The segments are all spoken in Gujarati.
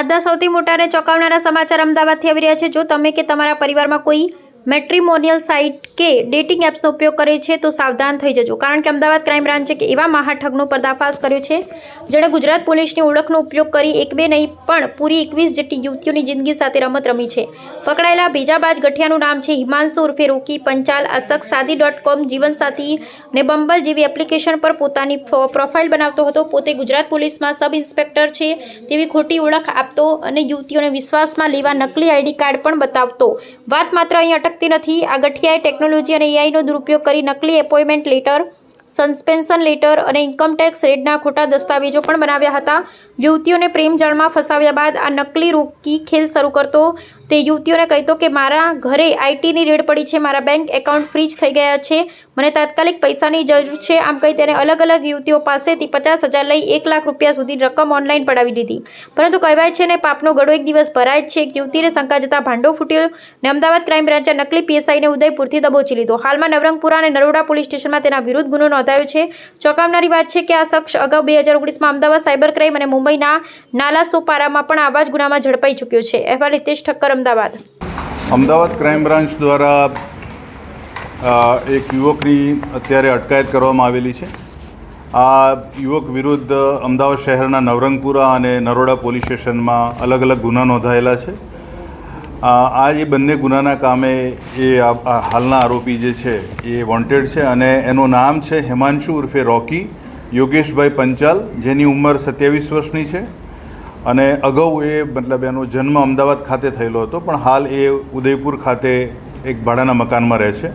આજના સૌથી મોટા અને ચોંકાવનારા સમાચાર અમદાવાદથી આવી રહ્યા છે। જો તમે કે તમારા પરિવારમાં કોઈ મેટ્રિમોનિયલ સાઇટ કે ડેટિંગ એપ્સનો ઉપયોગ કરે છે તો સાવધાન થઈ જજો, કારણ કે અમદાવાદ ક્રાઇમ બ્રાન્ચે એવા મહાઠગનો પર્દાફાશ કર્યો છે જેણે ગુજરાત પોલીસની ઓળખનો ઉપયોગ કરી એક બે નહીં પણ પૂરી 21 જેટલી યુવતીઓની જિંદગી સાથે રમત રમી છે। પકડાયેલા ભેજાબાજ ગઠિયાનું નામ છે હિમાંશુ ઉર્ફે રોકી પંચાલ। આ શખ્સ સાદી.com, જીવનસાથી ને બંબલ જેવી એપ્લિકેશન પર પોતાની પ્રોફાઇલ બનાવતો હતો। પોતે ગુજરાત પોલીસમાં સબ ઇન્સ્પેક્ટર છે તેવી ખોટી ઓળખ આપતો અને યુવતીઓને વિશ્વાસમાં લેવા નકલી આઈડી કાર્ડ પણ બતાવતો। વાત માત્ર અહીં અટકતી નથી। આ ગઠિયાએ ટેકનોલોજી અને એઆઈનો દુરુપયોગ કરી નકલી એપોઇન્ટમેન્ટ લેટર, સસ્પેન્શન લેટર અને ઇન્કમટેક્સ રેડના ખોટા દસ્તાવેજો પણ બનાવ્યા હતા। યુવતીઓને પ્રેમ જાળમાં ફસાવ્યા બાદ આ નકલી રોકી ખેલ શરૂ કરતો। તે યુવતીઓને કહેતો કે મારા ઘરે આઈટીની રેડ પડી છે, મારા બેંક એકાઉન્ટ ફ્રીઝ થઈ ગયા છે, મને તાત્કાલિક પૈસાની જરૂર છે। આમ કહી તેને અલગ અલગ યુવતીઓ પાસેથી 50,000 લઈ 1 લાખ રૂપિયા સુધી રકમ ઓનલાઈન પડાવી દીધી। પરંતુ કહેવાય છે ને, પાપનો ગળો એક દિવસ ભરાય જ છે। એક યુવતીને શંકા જતા ભાંડો ફૂટ્યો ને અમદાવાદ ક્રાઇમ બ્રાન્ચે નકલી પીએસઆઈને ઉદયપુરથી દબોચી લીધો। હાલમાં નવરંગપુરા અને નરોડા પોલીસ સ્ટેશનમાં તેના વિરુદ્ધ ગુનો નોંધાયો છે। ચોંકાવનારી વાત છે કે આ શખ્સ અગાઉ 2019માં અમદાવાદ સાયબર ક્રાઇમ અને મુંબઈના નાલાસોપારામાં પણ આવા જ ગુનામાં ઝડપાઈ ચૂક્યો છે। અહેવાલ હિતેશ ઠક્કર, અમદાવાદ। અમદાવાદ ક્રાઇમ બ્રાન્ચ દ્વારા એક યુવકની અત્યારે અટકાયત કરવામાં આવેલી છે। આ યુવક વિરુદ્ધ અમદાવાદ શહેરના નવરંગપુરા અને નરોડા પોલીસ સ્ટેશનમાં અલગ અલગ ગુના નોંધાયેલા છે। આ એ બંને ગુનાના કામે એ હાલના આરોપી જે છે એ વોન્ટેડ છે અને એનું નામ છે હિમાંશુ ઉર્ફે રોકી યોગેશભાઈ પંચાલ, જેની ઉંમર 27 વર્ષની છે અને અગાઉ એનો જન્મ અમદાવાદ ખાતે થયેલો હતો, પણ હાલ એ ઉદયપુર ખાતે એક ભાડાના મકાનમાં રહે છે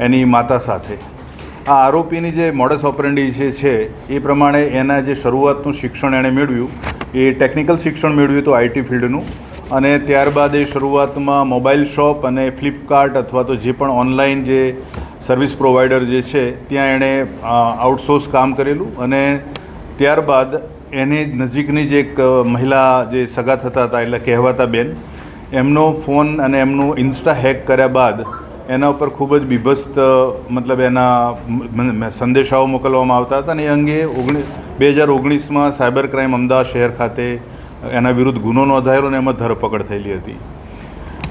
એની માતા સાથે। આ આરોપીની જે મોડસ ઓપરેન્ડી છે એ પ્રમાણે એના જે શરૂઆતનું શિક્ષણ એણે મેળવ્યું એ ટેકનિકલ શિક્ષણ મેળવ્યું હતું આઈટી ફિલ્ડનું, અને ત્યારબાદ એ શરૂઆતમાં મોબાઈલ શોપ અને ફ્લિપકાર્ટ અથવા તો જે પણ ઓનલાઈન જે સર્વિસ પ્રોવાઈડર જે છે ત્યાં એણે આઉટસોર્સ કામ કરેલું અને ત્યારબાદ એની નજીકની જે એક મહિલા જે સગા થતા હતા એટલે કહેવાતા બેન, એમનો ફોન અને એમનું ઇન્સ્ટા હેક કર્યા બાદ એના ઉપર ખૂબ જ બીભત્સ એના સંદેશાઓ મોકલવામાં આવતા હતા અને એ અંગે 2019માં સાયબર ક્રાઇમ અમદાવાદ શહેર ખાતે એના વિરુદ્ધ ગુનો નોંધાયેલો અને એમાં ધરપકડ થયેલી હતી।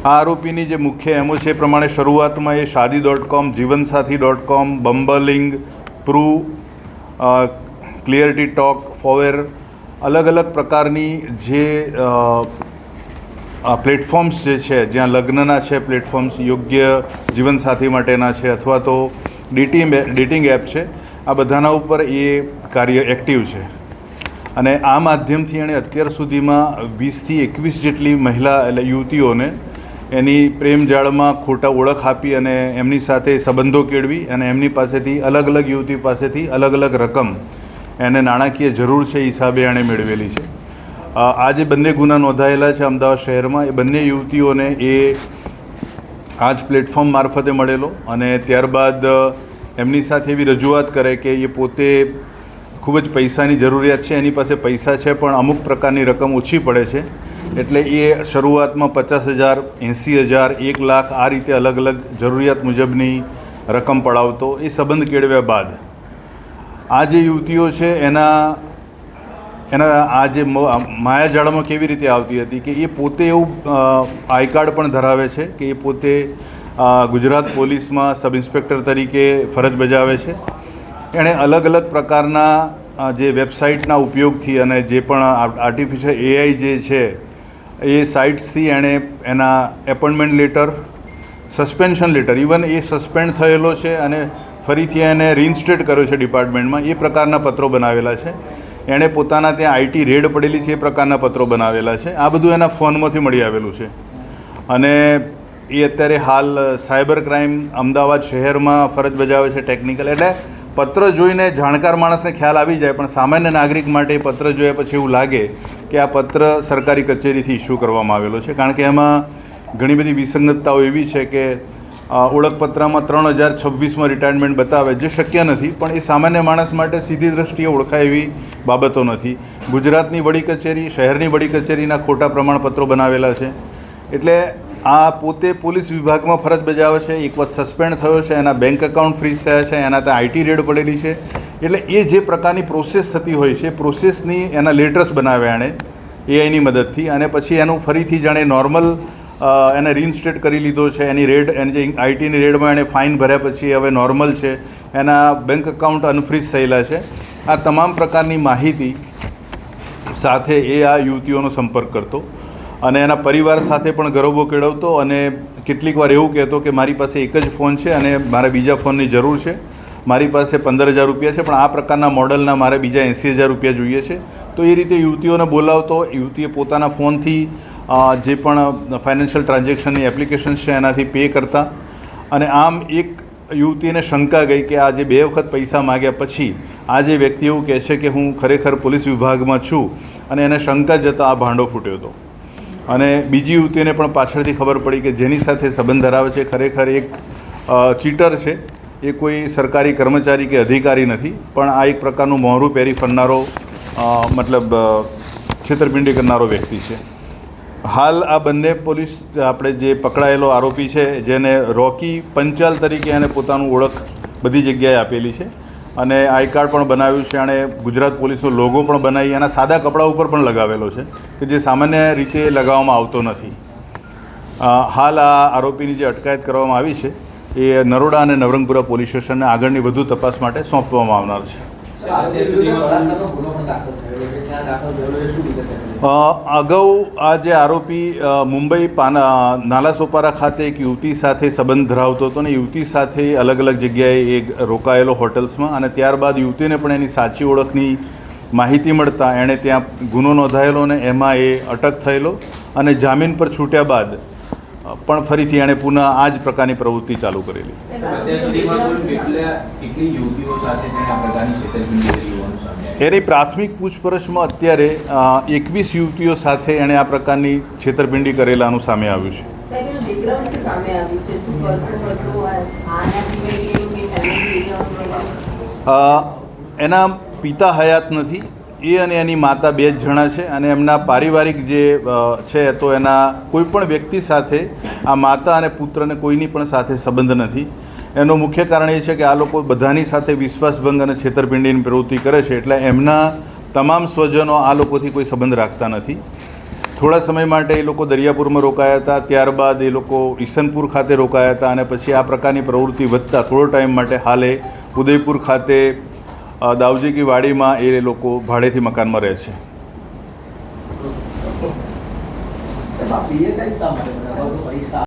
આ આરોપીની જે મુખ્ય એમો છે એ પ્રમાણે શરૂઆતમાં એ સાદી.com, જીવનસાથી.com, બંબલિંગ, પ્રૂ, ક્લિયરિટી ટોક, ફોવેર અલગ અલગ પ્રકારની જે પ્લેટફોર્મ્સ જે છે જ્યાં લગ્નના છે પ્લેટફોર્મ્સ, યોગ્ય જીવનસાથી માટેના છે અથવા તો ડેટિંગ એપ છે, આ બધાના ઉપર એ કાર્ય એક્ટિવ છે અને આ માધ્યમથી એણે અત્યાર સુધીમાં 20થી 21 જેટલી મહિલા એટલે યુવતીઓને એની પ્રેમ જાળમાં ખોટા ઓળખ આપી અને એમની સાથે સંબંધો કેળવી અને એમની પાસેથી અલગ અલગ યુવતી પાસેથી અલગ અલગ રકમ એને નાણાકીય જરૂર છે હિસાબે એણે મેળવેલી છે। આ જે બંને ગુના નોંધાયેલા છે અમદાવાદ શહેરમાં, એ બંને યુવતીઓને એ આ જ પ્લેટફોર્મ મારફતે મળેલો અને ત્યારબાદ એમની સાથે એવી રજૂઆત કરે કે એ પોતે ખૂબ જ પૈસાની જરૂરિયાત છે, એની પાસે પૈસા છે પણ અમુક પ્રકારની રકમ ઓછી પડે છે, એટલે એ શરૂઆતમાં 50,000, 80,000, 1 લાખ આ રીતે અલગ અલગ જરૂરિયાત મુજબની રકમ પડાવતો। એ સંબંધ કેળવ્યા બાદ આ જે યુવતીઓ છે એના આ જે માયાજાળમાં કેવી રીતે આવતી હતી કે એ પોતે એવું આઈ કાર્ડ પણ ધરાવે છે કે એ પોતે ગુજરાત પોલીસમાં સબ ઇન્સ્પેક્ટર તરીકે ફરજ બજાવે છે। એણે અલગ અલગ પ્રકારના જે વેબસાઇટના ઉપયોગથી અને જે પણ આર્ટિફિશિયલ એઆઈ જે છે એ સાઇટ્સથી એણે એના appointment letter, suspension letter, even એ સસ્પેન્ડ થયેલો છે અને ફરીથી એને રીઇન્સ્ટેટ કર્યો છે ડિપાર્ટમેન્ટમાં, એ પ્રકારના પત્રો બનાવેલા છે। એણે પોતાના ત્યાં આઈટી રેડ પડેલી છે એ પ્રકારના પત્રો બનાવેલા છે। આ બધું એના ફોનમાંથી મળી આવેલું છે અને એ અત્યારે હાલ સાયબર ક્રાઇમ અમદાવાદ શહેરમાં ફરજ બજાવે છે ટેકનિકલ। એટલે પત્ર જોઈને જાણકાર માણસને ખ્યાલ આવી જાય, પણ સામાન્ય નાગરિક માટે પત્ર જોયા પછી એવું લાગે કે આ પત્ર સરકારી કચેરીથી ઇસ્યુ કરવામાં આવેલો છે, કારણ કે એમાં ઘણી બધી વિસંગતતાઓ એવી છે કે ઓળખપત્રમાં 3026માં રિટાયરમેન્ટ બતાવે, જે શક્ય નથી, પણ એ સામાન્ય માણસ માટે સીધી દ્રષ્ટિએ ઓળખાય એવી બાબતો નથી। ગુજરાતની વડી કચેરી, શહેરની વડી કચેરીના ખોટા પ્રમાણપત્રો બનાવેલા છે, એટલે આ પોતે પોલીસ વિભાગમાં ફરજ બજાવે છે, એક વખત સસ્પેન્ડ થયો છે, એના બેંક એકાઉન્ટ ફ્રીઝ થયા છે, એના ત્યાં આઈટી રેડ પડેલી છે, એટલે એ જે પ્રકારની પ્રોસેસ થતી હોય છે એ પ્રોસેસની એના લેટર્સ બનાવ્યા એણે એઆઈની મદદથી, અને પછી એનું ફરીથી જાણે નોર્મલ એને રીઇન્સ્ટેટ કરી લીધો છે. એની જે આઈટીની રેડમાં એણે ફાઇન ભર્યા પછી હવે નોર્મલ છે, એના બેંક એકાઉન્ટ અનફ્રીઝ થયેલા છે. આ તમામ પ્રકારની માહિતી સાથે એ આ યુવતીઓનો સંપર્ક કરતો અને એના પરિવાર સાથે પણ ગરબો કેળવતો, અને કેટલીક વાર એવું કહેતો કે મારી પાસે એક જ ફોન છે અને મારે બીજા ફોનની જરૂર છે, મારી પાસે 15,000 રૂપિયા છે, પણ આ પ્રકારના મોડલના મારે બીજા 80,000 રૂપિયા જોઈએ છે. તો એ રીતે યુવતીઓને બોલાવતો. યુવતીએ પોતાના ફોનથી જે પણ ફાઇનાન્શિયલ ટ્રાન્ઝેક્શનની એપ્લિકેશન્સ છે એનાથી પે કરતા. અને આમ એક યુવતીને શંકા ગઈ કે આ જે 2 વખત પૈસા માગ્યા પછી આ જે વ્યક્તિ એવું કહે છે કે હું ખરેખર પોલીસ વિભાગમાં છું, અને એને શંકા જતાં આ ભાંડો ફૂટ્યો હતો. અને બીજી યુવતીને પણ પાછળથી ખબર પડી કે જેની સાથે સંબંધ ધરાવે છે ખરેખર એક ચીટર છે, એ કોઈ સરકારી કર્મચારી કે અધિકારી નથી, પણ આ એક પ્રકારનું મોહરું પહેરી ફરનારો મતલબ છેતરપિંડી કરનારો વ્યક્તિ છે. હાલ આ બંને પોલીસ આપણે જે પકડાયેલો આરોપી છે, જેને રોકી પંચાલ તરીકે એને પોતાનું ઓળખ બધી જગ્યાએ આપેલી છે, અને આઈ કાર્ડ પણ બનાવ્યું છે. એણે ગુજરાત પોલીસનો લોગો પણ બનાવી એના સાદા કપડા ઉપર પણ લગાવેલો છે, કે જે સામાન્ય રીતે લગાવવામાં આવતો નથી. હાલ આ આરોપીની જે અટકાયત કરવામાં આવી છે એ નરોડા અને નવરંગપુરા પોલીસ સ્ટેશનને આગળની વધુ તપાસ માટે સોંપવામાં આવનાર છે. અગાઉ આ જે આરોપી મુંબઈ નાલાસોપારા ખાતે એક યુવતી સાથે સંબંધ ધરાવતો હતો, અને યુવતી સાથે અલગ અલગ જગ્યાએ એ રોકાયેલો હોટલ્સમાં, અને ત્યારબાદ યુવતીને પણ એની સાચી ઓળખની માહિતી મળતા એણે ત્યાં ગુનો નોંધાયેલો અને એમાં એ અટક થયેલો, અને જામીન પર છૂટ્યા બાદ પણ ફરીથી એણે પુનઃ આ જ પ્રકારની પ્રવૃત્તિ ચાલુ કરેલી. એની પ્રાથમિક પૂછપરછમાં અત્યારે 21 યુવતીઓ સાથે એણે આ પ્રકારની છેતરપિંડી કરેલાનું સામે આવ્યું છે. એના પિતા હયાત નથી, એ અને એની માતા 2 જ જણા છે, અને એમના પારિવારિક જે છે તો એના કોઈ પણ વ્યક્તિ સાથે આ માતા અને પુત્રને કોઈની પણ સાથે સંબંધ નથી. એનું મુખ્ય કારણ એ છે કે આ લોકો બધાની સાથે વિશ્વાસભંગ અને છેતરપિંડીની પ્રવૃત્તિ કરે છે, એટલે એમના તમામ સ્વજનો આ લોકોથી કોઈ સંબંધ રાખતા નથી. થોડા સમય માટે એ લોકો દરિયાપુરમાં રોકાયા હતા, ત્યારબાદ એ લોકો ઈસનપુર ખાતે રોકાયા હતા, અને પછી આ પ્રકારની પ્રવૃત્તિ વધતા થોડો ટાઈમ માટે હાલે ઉદયપુર ખાતે દાવજી કી વાડીમાં એ લોકો ભાડેથી મકાનમાં રહે છે.